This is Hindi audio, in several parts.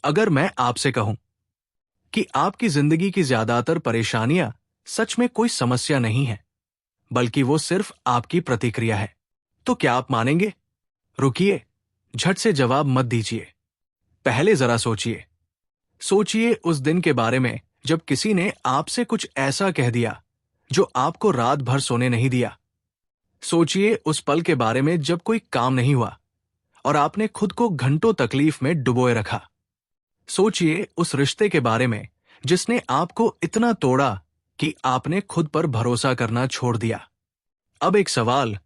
अगर मैं आपसे कहूं कि आपकी जिंदगी की ज्यादातर परेशानियां सच में कोई समस्या नहीं है, बल्कि वो सिर्फ आपकी प्रतिक्रिया है, तो क्या आप मानेंगे? रुकिए, झट से जवाब मत दीजिए। पहले जरा सोचिए। सोचिए उस दिन के बारे में जब किसी ने आपसे कुछ ऐसा कह दिया जो आपको रात भर सोने नहीं दिया। सोचिए उस पल के बारे में जब कोई काम नहीं हुआ और आपने खुद को घंटों तकलीफ में डुबोए रखा। सोचिए उस रिश्ते के बारे में जिसने आपको इतना तोड़ा कि आपने खुद पर भरोसा करना छोड़ दिया। अब एक सवाल,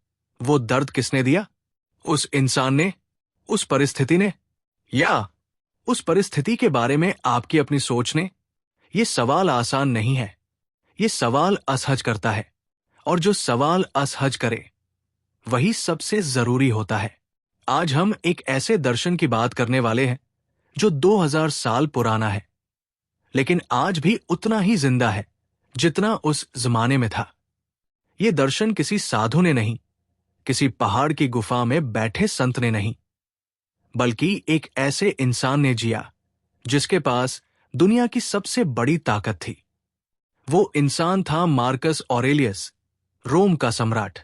वो दर्द किसने दिया? उस इंसान ने? उस परिस्थिति ने? या उस परिस्थिति के बारे में आपकी अपनी सोच ने? ये सवाल आसान नहीं है। ये सवाल असहज करता है, और जो सवाल असहज करे वही सबसे जरूरी होता है। आज हम एक ऐसे दर्शन की बात करने वाले हैं जो 2000 साल पुराना है, लेकिन आज भी उतना ही जिंदा है जितना उस जमाने में था। ये दर्शन किसी साधु ने नहीं, किसी पहाड़ की गुफा में बैठे संत ने नहीं, बल्कि एक ऐसे इंसान ने जिया जिसके पास दुनिया की सबसे बड़ी ताकत थी। वो इंसान था मार्कस ऑरेलियस, रोम का सम्राट,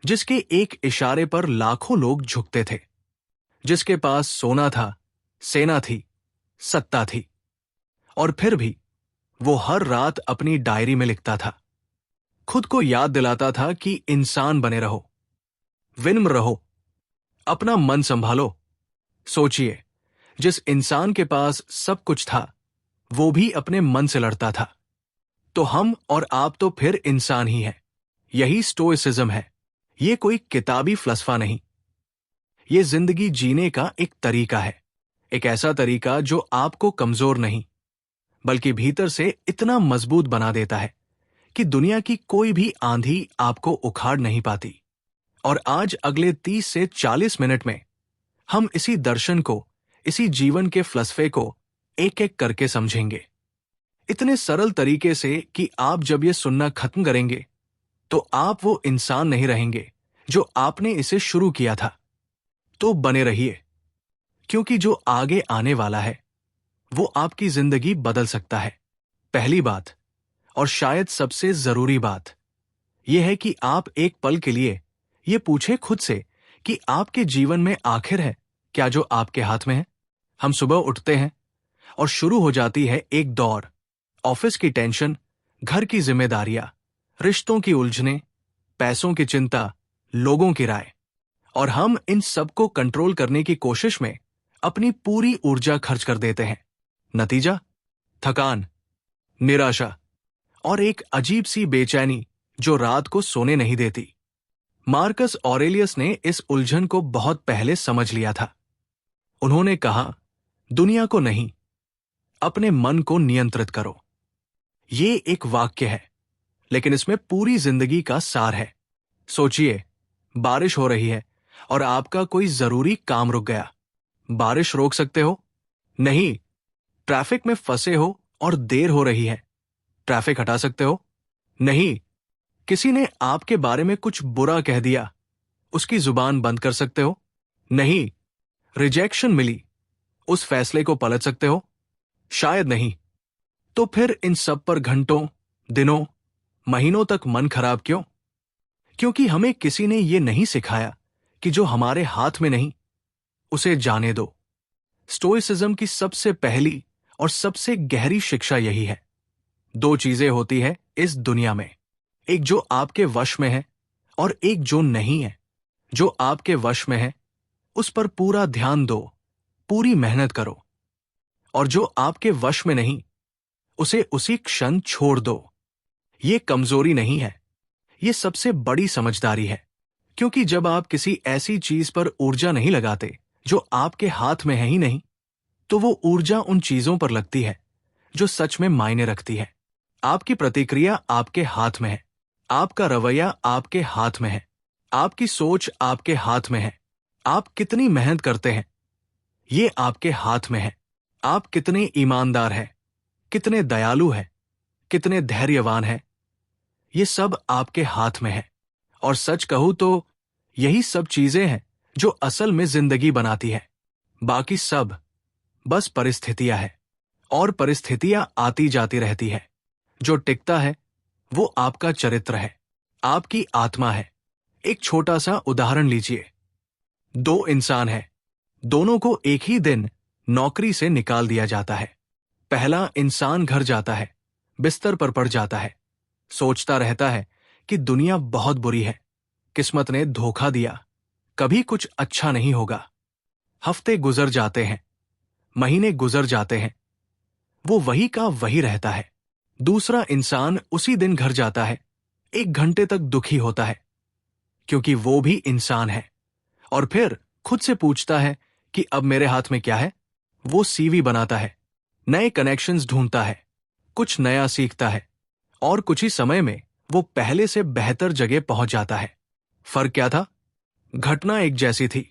जिसके एक इशारे पर लाखों लोग झुकते थे, जिसके पास सोना था, सेना थी, सत्ता थी, और फिर भी वो हर रात अपनी डायरी में लिखता था, खुद को याद दिलाता था कि इंसान बने रहो, विनम्र रहो, अपना मन संभालो। सोचिए, जिस इंसान के पास सब कुछ था वो भी अपने मन से लड़ता था, तो हम और आप तो फिर इंसान ही हैं। यही स्टोइसिज्म है। ये कोई किताबी फलसफा नहीं, ये जिंदगी जीने का एक तरीका है। एक ऐसा तरीका जो आपको कमजोर नहीं, बल्कि भीतर से इतना मजबूत बना देता है कि दुनिया की कोई भी आंधी आपको उखाड़ नहीं पाती। और आज अगले 30 से 40 मिनट में हम इसी दर्शन को, इसी जीवन के फलसफे को एक एक करके समझेंगे, इतने सरल तरीके से कि आप जब ये सुनना खत्म करेंगे तो आप वो इंसान नहीं रहेंगे जो आपने इसे शुरू किया था। तो बने रहिए, क्योंकि जो आगे आने वाला है वो आपकी जिंदगी बदल सकता है। पहली बात, और शायद सबसे जरूरी बात, यह है कि आप एक पल के लिए ये पूछे खुद से कि आपके जीवन में आखिर है क्या जो आपके हाथ में है। हम सुबह उठते हैं और शुरू हो जाती है एक दौड़, ऑफिस की टेंशन, घर की जिम्मेदारियां, रिश्तों की उलझने, पैसों की चिंता, लोगों की राय, और हम इन सबको कंट्रोल करने की कोशिश में अपनी पूरी ऊर्जा खर्च कर देते हैं। नतीजा, थकान, निराशा और एक अजीब सी बेचैनी जो रात को सोने नहीं देती। मार्कस ऑरेलियस ने इस उलझन को बहुत पहले समझ लिया था। उन्होंने कहा, दुनिया को नहीं, अपने मन को नियंत्रित करो। ये एक वाक्य है, लेकिन इसमें पूरी जिंदगी का सार है। सोचिए, बारिश हो रही है और आपका कोई जरूरी काम रुक गया। बारिश रोक सकते हो? नहीं। ट्रैफिक में फंसे हो और देर हो रही है, ट्रैफिक हटा सकते हो? नहीं। किसी ने आपके बारे में कुछ बुरा कह दिया, उसकी जुबान बंद कर सकते हो? नहीं। रिजेक्शन मिली, उस फैसले को पलट सकते हो? शायद नहीं। तो फिर इन सब पर घंटों, दिनों, महीनों तक मन खराब क्यों? क्योंकि हमें किसी ने यह नहीं सिखाया कि जो हमारे हाथ में नहीं उसे जाने दो। स्टोइसिज्म की सबसे पहली और सबसे गहरी शिक्षा यही है। दो चीजें होती है इस दुनिया में, एक जो आपके वश में है और एक जो नहीं है। जो आपके वश में है उस पर पूरा ध्यान दो, पूरी मेहनत करो, और जो आपके वश में नहीं उसे उसी क्षण छोड़ दो। ये कमजोरी नहीं है, ये सबसे बड़ी समझदारी है। क्योंकि जब आप किसी ऐसी चीज पर ऊर्जा नहीं लगाते जो आपके हाथ में है ही नहीं, तो वो ऊर्जा उन चीजों पर लगती है जो सच में मायने रखती है। आपकी प्रतिक्रिया आपके हाथ में है, आपका रवैया आपके हाथ में है, आपकी सोच आपके हाथ में है, आप कितनी मेहनत करते हैं ये आपके हाथ में है, आप कितने ईमानदार हैं, कितने दयालु हैं, कितने धैर्यवान हैं, ये सब आपके हाथ में है। और सच कहूं तो यही सब चीजें हैं जो असल में जिंदगी बनाती है। बाकी सब, बस परिस्थितियां है, और परिस्थितियां आती जाती रहती है। जो टिकता है वो आपका चरित्र है, आपकी आत्मा है। एक छोटा सा उदाहरण लीजिए। दो इंसान हैं, दोनों को एक ही दिन नौकरी से निकाल दिया जाता है। पहला इंसान घर जाता है, बिस्तर पर पड़ जाता है, सोचता रहता है कि दुनिया बहुत बुरी है, किस्मत ने धोखा दिया, कभी कुछ अच्छा नहीं होगा। हफ्ते गुजर जाते हैं, महीने गुजर जाते हैं, वो वही का वही रहता है। दूसरा इंसान उसी दिन घर जाता है, 1 घंटे तक दुखी होता है, क्योंकि वो भी इंसान है, और फिर खुद से पूछता है कि अब मेरे हाथ में क्या है। वो सीवी बनाता है, नए कनेक्शंस ढूंढता है, कुछ नया सीखता है, और कुछ ही समय में वो पहले से बेहतर जगह पहुंच जाता है। फर्क क्या था? घटना एक जैसी थी,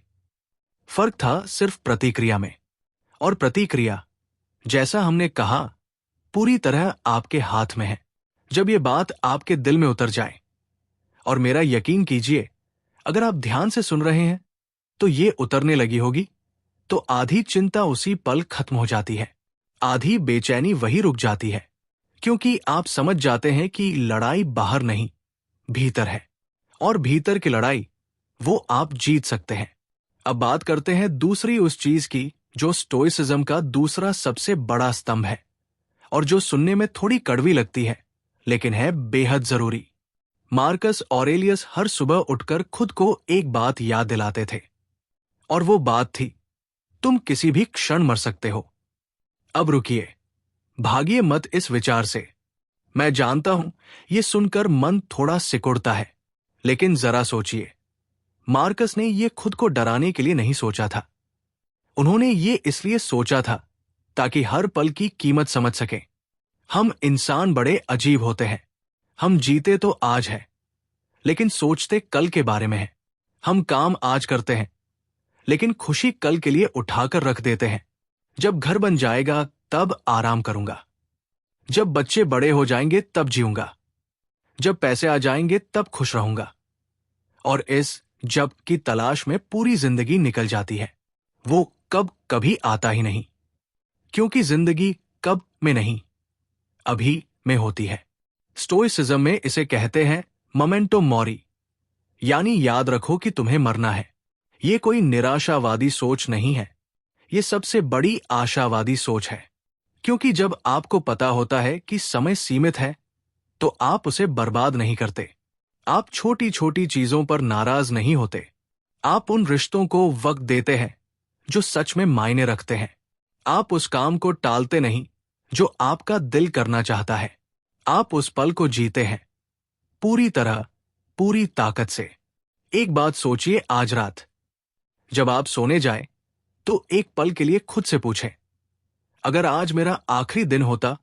फर्क था सिर्फ प्रतिक्रिया में। और प्रतिक्रिया, जैसा हमने कहा, पूरी तरह आपके हाथ में है। जब ये बात आपके दिल में उतर जाए, और मेरा यकीन कीजिए, अगर आप ध्यान से सुन रहे हैं तो ये उतरने लगी होगी, तो आधी चिंता उसी पल खत्म हो जाती है, आधी बेचैनी वही रुक जाती है, क्योंकि आप समझ जाते हैं कि लड़ाई बाहर नहीं, भीतर है, और भीतर की लड़ाई वो आप जीत सकते हैं। अब बात करते हैं दूसरी उस चीज की जो स्टोइसिज्म का दूसरा सबसे बड़ा स्तंभ है, और जो सुनने में थोड़ी कड़वी लगती है, लेकिन है बेहद जरूरी। मार्कस ऑरेलियस हर सुबह उठकर खुद को एक बात याद दिलाते थे, और वो बात थी, तुम किसी भी क्षण मर सकते हो। अब रुकिए, भागिए मत इस विचार से। मैं जानता हूं ये सुनकर मन थोड़ा सिकुड़ता है, लेकिन जरा सोचिए, मार्कस ने ये खुद को डराने के लिए नहीं सोचा था। उन्होंने ये इसलिए सोचा था ताकि हर पल की कीमत समझ सकें। हम इंसान बड़े अजीब होते हैं। हम जीते तो आज है, लेकिन सोचते कल के बारे में है। हम काम आज करते हैं, लेकिन खुशी कल के लिए उठाकर रख देते हैं। जब घर बन जाएगा तब आराम करूंगा, जब बच्चे बड़े हो जाएंगे तब जीऊंगा, जब पैसे आ जाएंगे तब खुश रहूंगा। और इस जब की तलाश में पूरी जिंदगी निकल जाती है। वो कब कभी आता ही नहीं, क्योंकि जिंदगी कब में नहीं, अभी में होती है। स्टोइसिज्म में इसे कहते हैं मोमेंटो मोरी, यानी याद रखो कि तुम्हें मरना है। ये कोई निराशावादी सोच नहीं है, ये सबसे बड़ी आशावादी सोच है। क्योंकि जब आपको पता होता है कि समय सीमित है, तो आप उसे बर्बाद नहीं करते। आप छोटी छोटी चीजों पर नाराज नहीं होते। आप उन रिश्तों को वक्त देते हैं जो सच में मायने रखते हैं। आप उस काम को टालते नहीं जो आपका दिल करना चाहता है। आप उस पल को जीते हैं, पूरी तरह, पूरी ताकत से। एक बात सोचिए, आज रात जब आप सोने जाए तो एक पल के लिए खुद से पूछें, अगर आज मेरा आखिरी दिन होता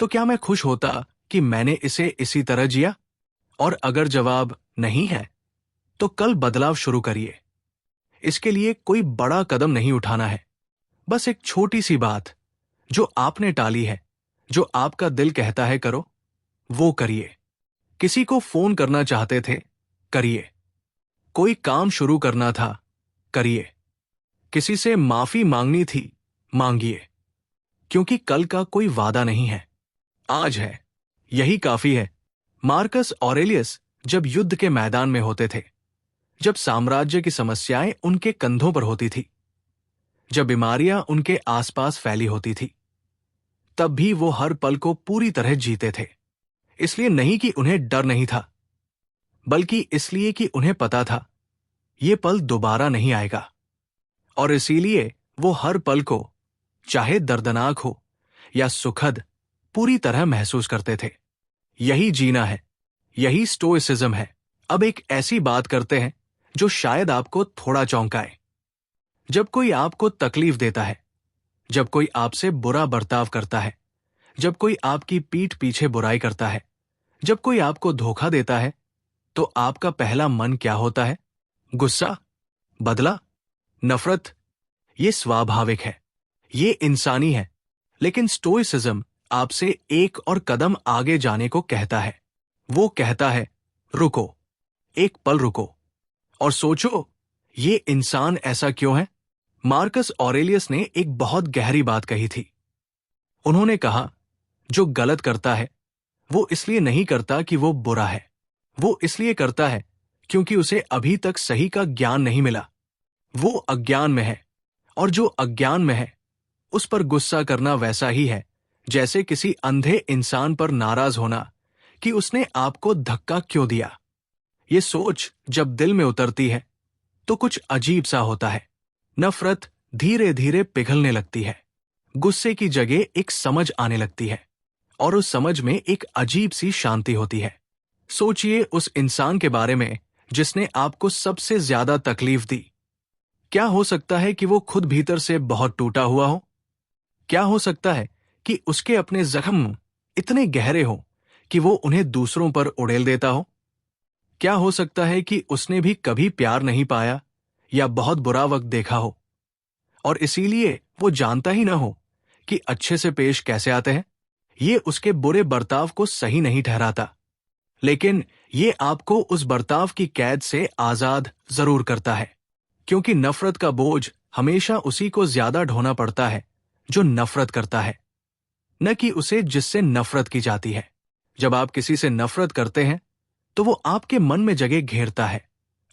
तो क्या मैं खुश होता कि मैंने इसे इसी तरह जिया? और अगर जवाब नहीं है, तो कल बदलाव शुरू करिए। इसके लिए कोई बड़ा कदम नहीं उठाना है, बस एक छोटी सी बात जो आपने टाली है, जो आपका दिल कहता है करो, वो करिए। किसी को फोन करना चाहते थे, करिए। कोई काम शुरू करना था, करिए। किसी से माफी मांगनी थी, मांगिए। क्योंकि कल का कोई वादा नहीं है, आज है, यही काफी है। मार्कस ऑरेलियस जब युद्ध के मैदान में होते थे, जब साम्राज्य की समस्याएं उनके कंधों पर होती थी, जब बीमारियां उनके आसपास फैली होती थी, तब भी वो हर पल को पूरी तरह जीते थे। इसलिए नहीं कि उन्हें डर नहीं था, बल्कि इसलिए कि उन्हें पता था ये पल दोबारा नहीं आएगा। और इसीलिए वो हर पल को, चाहे दर्दनाक हो या सुखद, पूरी तरह महसूस करते थे। यही जीना है, यही स्टोइसिज्म है। अब एक ऐसी बात करते हैं जो शायद आपको थोड़ा चौंकाए। जब कोई आपको तकलीफ देता है, जब कोई आपसे बुरा बर्ताव करता है, जब कोई आपकी पीठ पीछे बुराई करता है, जब कोई आपको धोखा देता है, तो आपका पहला मन क्या होता है? गुस्सा, बदला, नफरत। ये स्वाभाविक है, ये इंसानी है। लेकिन स्टोइसिज्म आपसे एक और कदम आगे जाने को कहता है। वो कहता है, रुको, एक पल रुको और सोचो, ये इंसान ऐसा क्यों है? मार्कस ऑरेलियस ने एक बहुत गहरी बात कही थी। उन्होंने कहा, जो गलत करता है वो इसलिए नहीं करता कि वो बुरा है, वो इसलिए करता है क्योंकि उसे अभी तक सही का ज्ञान नहीं मिला। वो अज्ञान में है, और जो अज्ञान में है उस पर गुस्सा करना वैसा ही है जैसे किसी अंधे इंसान पर नाराज होना कि उसने आपको धक्का क्यों दिया। ये सोच जब दिल में उतरती है तो कुछ अजीब सा होता है। नफरत धीरे धीरे पिघलने लगती है। गुस्से की जगह एक समझ आने लगती है, और उस समझ में एक अजीब सी शांति होती है। सोचिए उस इंसान के बारे में जिसने आपको सबसे ज्यादा तकलीफ दी। क्या हो सकता है कि वो खुद भीतर से बहुत टूटा हुआ हो? क्या हो सकता है कि उसके अपने जख्म इतने गहरे हो कि वो उन्हें दूसरों पर उड़ेल देता हो? क्या हो सकता है कि उसने भी कभी प्यार नहीं पाया या बहुत बुरा वक्त देखा हो, और इसीलिए वो जानता ही ना हो कि अच्छे से पेश कैसे आते हैं? ये उसके बुरे बर्ताव को सही नहीं ठहराता, लेकिन ये आपको उस बर्ताव की कैद से आजाद जरूर करता है, क्योंकि नफरत का बोझ हमेशा उसी को ज्यादा ढोना पड़ता है जो नफरत करता है, न कि उसे जिससे नफरत की जाती है। जब आप किसी से नफरत करते हैं तो वो आपके मन में जगह घेरता है,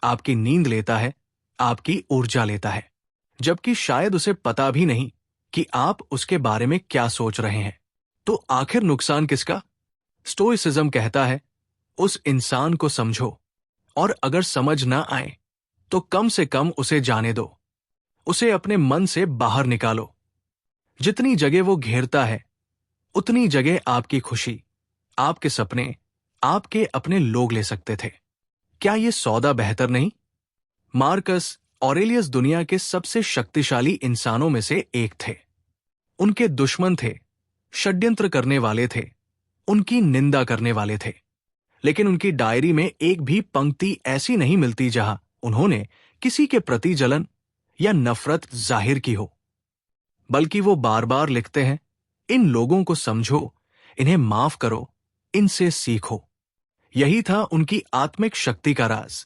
आपकी नींद लेता है, आपकी ऊर्जा लेता है, जबकि शायद उसे पता भी नहीं कि आप उसके बारे में क्या सोच रहे हैं। तो आखिर नुकसान किसका? स्टोइसिज्म कहता है, उस इंसान को समझो, और अगर समझ ना आए तो कम से कम उसे जाने दो, उसे अपने मन से बाहर निकालो। जितनी जगह वो घेरता है उतनी जगह आपकी खुशी, आपके सपने, आपके अपने लोग ले सकते थे। क्या ये सौदा बेहतर नहीं? मार्कस ऑरेलियस दुनिया के सबसे शक्तिशाली इंसानों में से एक थे। उनके दुश्मन थे, षड्यंत्र करने वाले थे, उनकी निंदा करने वाले थे, लेकिन उनकी डायरी में एक भी पंक्ति ऐसी नहीं मिलती जहां उन्होंने किसी के प्रति जलन या नफरत जाहिर की हो, बल्कि वो बार बार लिखते हैं, इन लोगों को समझो, इन्हें माफ करो, इनसे सीखो। यही था उनकी आत्मिक शक्ति का राज।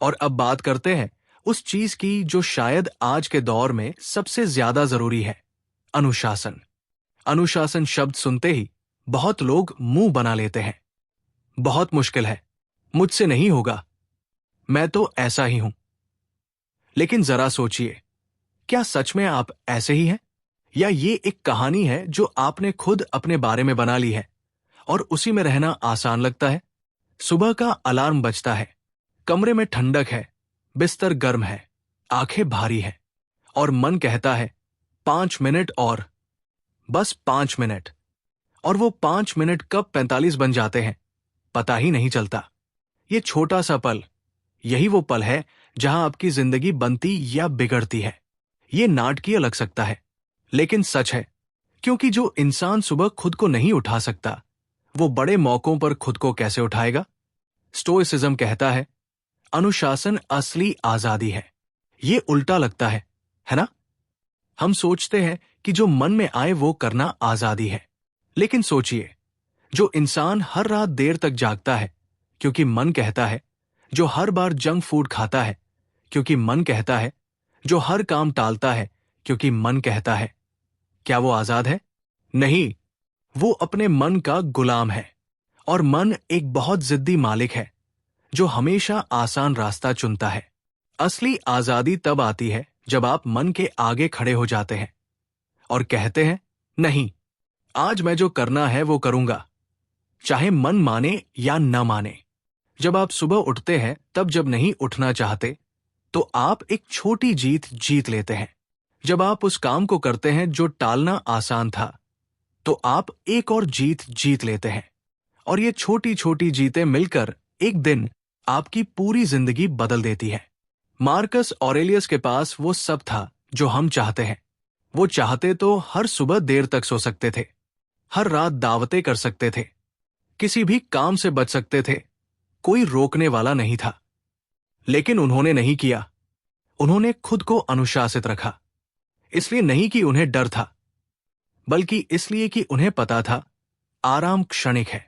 और अब बात करते हैं उस चीज की जो शायद आज के दौर में सबसे ज्यादा जरूरी है, अनुशासन। अनुशासन शब्द सुनते ही बहुत लोग मुंह बना लेते हैं। बहुत मुश्किल है, मुझसे नहीं होगा, मैं तो ऐसा ही हूं। लेकिन जरा सोचिए, क्या सच में आप ऐसे ही हैं, या ये एक कहानी है जो आपने खुद अपने बारे में बना ली है और उसी में रहना आसान लगता है? सुबह का अलार्म बजता है, कमरे में ठंडक है, बिस्तर गर्म है, आंखें भारी है, और मन कहता है 5 मिनट और, बस 5 मिनट। और वो 5 मिनट कब 45 बन जाते हैं पता ही नहीं चलता। ये छोटा सा पल, यही वो पल है जहां आपकी जिंदगी बनती या बिगड़ती है। ये नाटकीय लग सकता है, लेकिन सच है, क्योंकि जो इंसान सुबह खुद को नहीं उठा सकता वो बड़े मौकों पर खुद को कैसे उठाएगा? स्टोइसिज्म कहता है, अनुशासन असली आजादी है। ये उल्टा लगता है ना? हम सोचते हैं कि जो मन में आए वो करना आजादी है, लेकिन सोचिए, जो इंसान हर रात देर तक जागता है क्योंकि मन कहता है, जो हर बार जंक फूड खाता है क्योंकि मन कहता है, जो हर काम टालता है क्योंकि मन कहता है, क्या वो आजाद है? नहीं, वो अपने मन का गुलाम है। और मन एक बहुत जिद्दी मालिक है जो हमेशा आसान रास्ता चुनता है। असली आजादी तब आती है जब आप मन के आगे खड़े हो जाते हैं और कहते हैं, नहीं, आज मैं जो करना है वो करूंगा, चाहे मन माने या न माने। जब आप सुबह उठते हैं तब जब नहीं उठना चाहते तो आप एक छोटी जीत जीत लेते हैं। जब आप उस काम को करते हैं जो टालना आसान था तो आप एक और जीत जीत लेते हैं, और ये छोटी छोटी जीतें मिलकर एक दिन आपकी पूरी जिंदगी बदल देती है। मार्कस ऑरेलियस के पास वो सब था जो हम चाहते हैं। वो चाहते तो हर सुबह देर तक सो सकते थे, हर रात दावतें कर सकते थे, किसी भी काम से बच सकते थे, कोई रोकने वाला नहीं था। लेकिन उन्होंने नहीं किया। उन्होंने खुद को अनुशासित रखा, इसलिए नहीं कि उन्हें डर था, बल्कि इसलिए कि उन्हें पता था आराम क्षणिक है,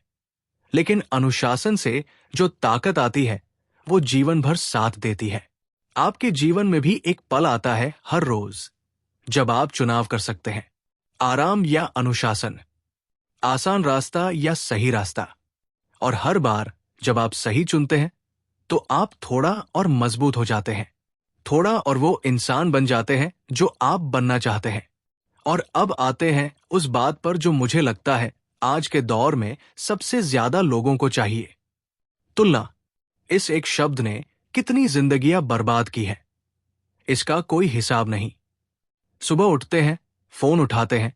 लेकिन अनुशासन से जो ताकत आती है वो जीवन भर साथ देती है। आपके जीवन में भी एक पल आता है हर रोज जब आप चुनाव कर सकते हैं, आराम या अनुशासन, आसान रास्ता या सही रास्ता। और हर बार जब आप सही चुनते हैं तो आप थोड़ा और मजबूत हो जाते हैं, थोड़ा और वो इंसान बन जाते हैं जो आप बनना चाहते हैं। और अब आते हैं उस बात पर जो मुझे लगता है आज के दौर में सबसे ज्यादा लोगों को चाहिए, तुलना। इस एक शब्द ने कितनी जिंदगियां बर्बाद की है, इसका कोई हिसाब नहीं। सुबह उठते हैं, फोन उठाते हैं,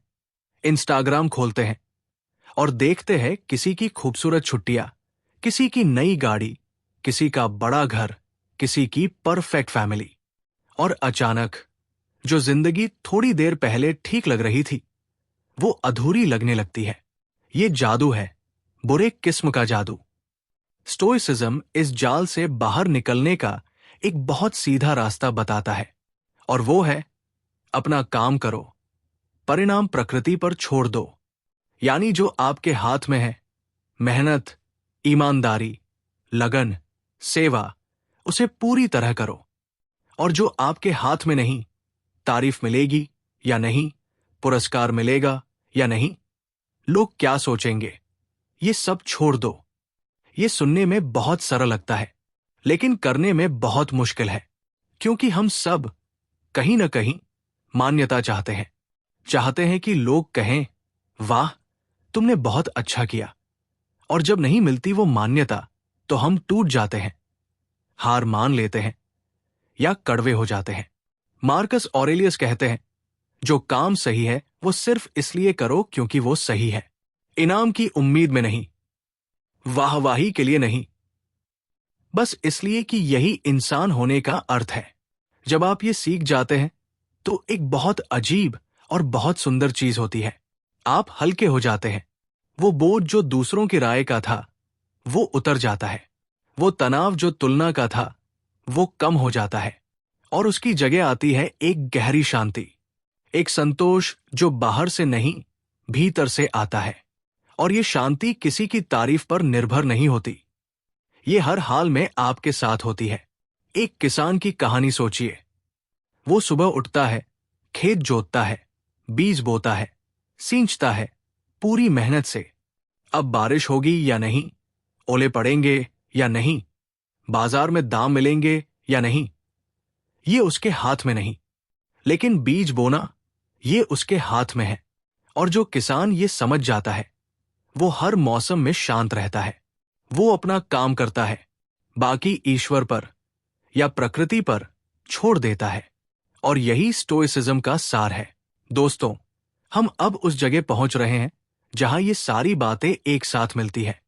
इंस्टाग्राम खोलते हैं और देखते हैं किसी की खूबसूरत छुट्टियां, किसी की नई गाड़ी, किसी का बड़ा घर, किसी की परफेक्ट फैमिली। और अचानक जो जिंदगी थोड़ी देर पहले ठीक लग रही थी वो अधूरी लगने लगती है। ये जादू है, बुरे किस्म का जादू। स्टोइसिज्म इस जाल से बाहर निकलने का एक बहुत सीधा रास्ता बताता है, और वो है अपना काम करो, परिणाम प्रकृति पर छोड़ दो। यानी जो आपके हाथ में है, मेहनत, ईमानदारी, लगन, सेवा, उसे पूरी तरह करो। और जो आपके हाथ में नहीं, तारीफ मिलेगी या नहीं, पुरस्कार मिलेगा या नहीं, लोग क्या सोचेंगे, ये सब छोड़ दो। ये सुनने में बहुत सरल लगता है, लेकिन करने में बहुत मुश्किल है, क्योंकि हम सब कहीं न कहीं मान्यता चाहते हैं कि लोग कहें, वाह, तुमने बहुत अच्छा किया। और जब नहीं मिलती वो मान्यता तो हम टूट जाते हैं, हार मान लेते हैं या कड़वे हो जाते हैं। मार्कस ऑरेलियस कहते हैं, जो काम सही है वो सिर्फ इसलिए करो क्योंकि वो सही है, इनाम की उम्मीद में नहीं, वाहवाही के लिए नहीं, बस इसलिए कि यही इंसान होने का अर्थ है। जब आप ये सीख जाते हैं तो एक बहुत अजीब और बहुत सुंदर चीज होती है, आप हल्के हो जाते हैं। वो बोझ जो दूसरों की राय का था वो उतर जाता है, वो तनाव जो तुलना का था वो कम हो जाता है, और उसकी जगह आती है एक गहरी शांति, एक संतोष जो बाहर से नहीं भीतर से आता है। और ये शांति किसी की तारीफ पर निर्भर नहीं होती, ये हर हाल में आपके साथ होती है। एक किसान की कहानी सोचिए। वो सुबह उठता है, खेत जोतता है, बीज बोता है, सींचता है, पूरी मेहनत से। अब बारिश होगी या नहीं, ओले पड़ेंगे या नहीं, बाजार में दाम मिलेंगे या नहीं, ये उसके हाथ में नहीं। लेकिन बीज बोना, ये उसके हाथ में है। और जो किसान ये समझ जाता है वो हर मौसम में शांत रहता है, वो अपना काम करता है, बाकी ईश्वर पर या प्रकृति पर छोड़ देता है। और यही स्टोइसिज्म का सार है। दोस्तों, हम अब उस जगह पहुंच रहे हैं जहां ये सारी बातें एक साथ मिलती है।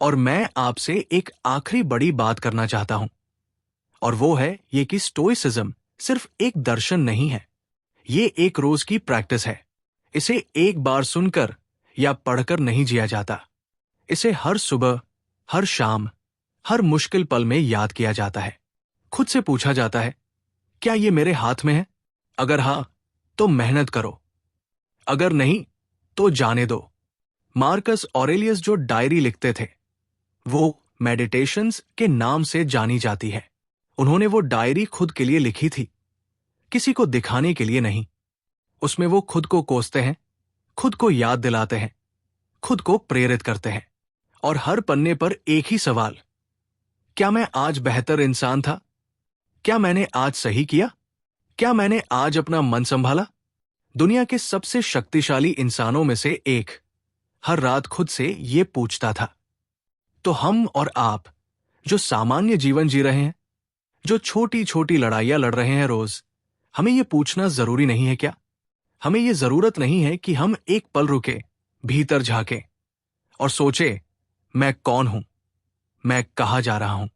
और मैं आपसे एक आखिरी बड़ी बात करना चाहता हूं, और वो है ये कि स्टोइसिज्म सिर्फ एक दर्शन नहीं है, ये एक रोज की प्रैक्टिस है। इसे एक बार सुनकर या पढ़कर नहीं जिया जाता, इसे हर सुबह, हर शाम, हर मुश्किल पल में याद किया जाता है। खुद से पूछा जाता है, क्या ये मेरे हाथ में है? अगर हां, तो मेहनत करो, अगर नहीं तो जाने दो। मार्कस ऑरेलियस जो डायरी लिखते थे वो मेडिटेशंस के नाम से जानी जाती है। उन्होंने वो डायरी खुद के लिए लिखी थी, किसी को दिखाने के लिए नहीं। उसमें वो खुद को कोसते हैं, खुद को याद दिलाते हैं, खुद को प्रेरित करते हैं। और हर पन्ने पर एक ही सवाल, क्या मैं आज बेहतर इंसान था? क्या मैंने आज सही किया? क्या मैंने आज अपना मन संभाला? दुनिया के सबसे शक्तिशाली इंसानों में से एक हर रात खुद से ये पूछता था। तो हम और आप जो सामान्य जीवन जी रहे हैं, जो छोटी छोटी लड़ाइयां लड़ रहे हैं रोज, हमें ये पूछना जरूरी नहीं है क्या? हमें ये जरूरत नहीं है कि हम एक पल रुके, भीतर झांके और सोचे, मैं कौन हूं, मैं कहां जा रहा हूं,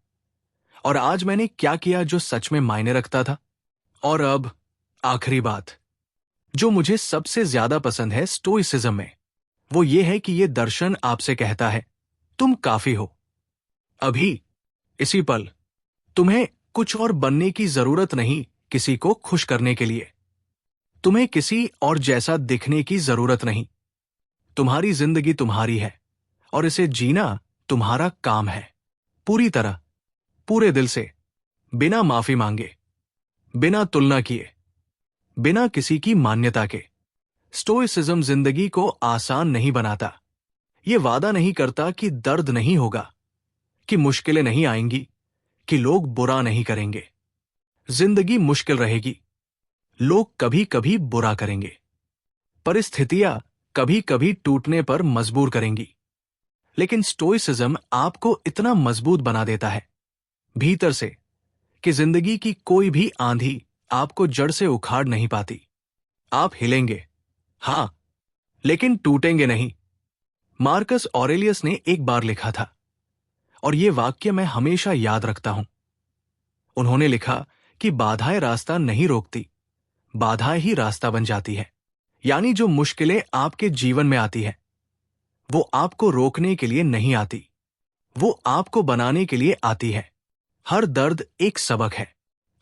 और आज मैंने क्या किया जो सच में मायने रखता था। और अब आखिरी बात जो मुझे सबसे ज्यादा पसंद है स्टोइसिज्म में, वो ये है कि ये दर्शन आपसे कहता है, तुम काफी हो। अभी, इसी पल, तुम्हें कुछ और बनने की जरूरत नहीं, किसी को खुश करने के लिए। तुम्हें किसी और जैसा दिखने की जरूरत नहीं। तुम्हारी जिंदगी तुम्हारी है और इसे जीना तुम्हारा काम है, पूरी तरह, पूरे दिल से, बिना माफी मांगे। बिना तुलना किए, बिना किसी की मान्यता के। स्टोइसिज्म जिंदगी को आसान नहीं बनाता। ये वादा नहीं करता कि दर्द नहीं होगा, कि मुश्किलें नहीं आएंगी, कि लोग बुरा नहीं करेंगे। जिंदगी मुश्किल रहेगी, लोग कभी कभी बुरा करेंगे, परिस्थितियां कभी कभी टूटने पर मजबूर करेंगी। लेकिन स्टोइसिज्म आपको इतना मजबूत बना देता है भीतर से कि जिंदगी की कोई भी आंधी आपको जड़ से उखाड़ नहीं पाती। आप हिलेंगे, हां, लेकिन टूटेंगे नहीं। मार्कस ऑरेलियस ने एक बार लिखा था, और यह वाक्य मैं हमेशा याद रखता हूं। उन्होंने लिखा कि बाधाएं रास्ता नहीं रोकती, बाधाएं ही रास्ता बन जाती है। यानी जो मुश्किलें आपके जीवन में आती है, वो आपको रोकने के लिए नहीं आती, वो आपको बनाने के लिए आती है। हर दर्द एक सबक है,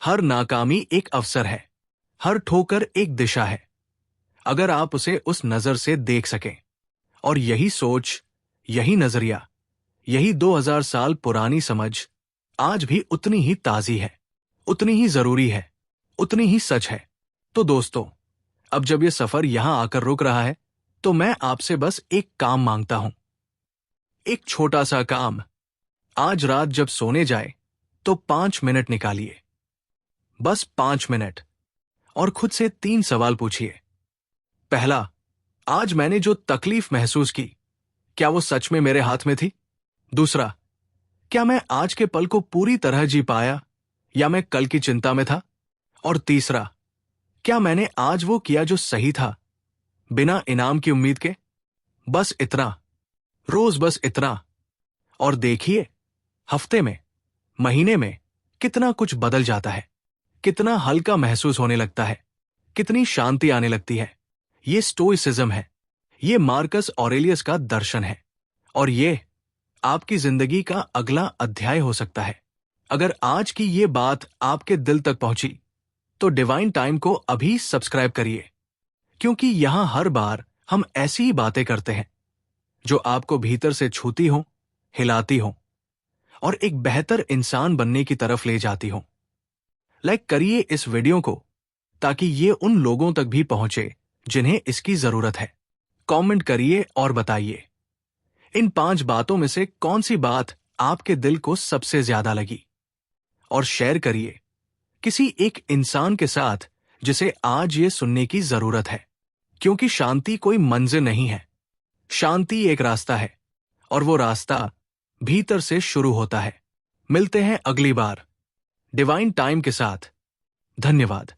हर नाकामी एक अवसर है, हर ठोकर एक दिशा है, अगर आप उसे उस नजर से देख सकें। और यही सोच, यही नजरिया, यही 2000 साल पुरानी समझ आज भी उतनी ही ताजी है, उतनी ही जरूरी है, उतनी ही सच है। तो दोस्तों, अब जब यह सफर यहां आकर रुक रहा है, तो मैं आपसे बस एक काम मांगता हूं। एक छोटा सा काम। आज रात जब सोने जाए तो 5 मिनट निकालिए, बस 5 मिनट, और खुद से 3 सवाल पूछिए। पहला, आज मैंने जो तकलीफ महसूस की, क्या वो सच में मेरे हाथ में थी? दूसरा, क्या मैं आज के पल को पूरी तरह जी पाया, या मैं कल की चिंता में था? और तीसरा, क्या मैंने आज वो किया जो सही था, बिना इनाम की उम्मीद के? बस इतना, रोज बस इतना। और देखिए, हफ्ते में, महीने में कितना कुछ बदल जाता है, कितना हल्का महसूस होने लगता है, कितनी शांति आने लगती है। ये स्टोइसिज्म है, ये मार्कस ऑरेलियस का दर्शन है, और ये आपकी जिंदगी का अगला अध्याय हो सकता है। अगर आज की ये बात आपके दिल तक पहुंची, तो डिवाइन टाइम को अभी सब्सक्राइब करिए, क्योंकि यहां हर बार हम ऐसी ही बातें करते हैं जो आपको भीतर से छूती हो, हिलाती हो, और एक बेहतर इंसान बनने की तरफ ले जाती हो। लाइक करिए इस वीडियो को, ताकि ये उन लोगों तक भी पहुंचे जिन्हें इसकी जरूरत है। कमेंट करिए और बताइए, इन 5 बातों में से कौन सी बात आपके दिल को सबसे ज्यादा लगी। और शेयर करिए किसी एक इंसान के साथ जिसे आज ये सुनने की जरूरत है, क्योंकि शांति कोई मंजिल नहीं है, शांति एक रास्ता है, और वो रास्ता भीतर से शुरू होता है। मिलते हैं अगली बार डिवाइन टाइम के साथ। धन्यवाद।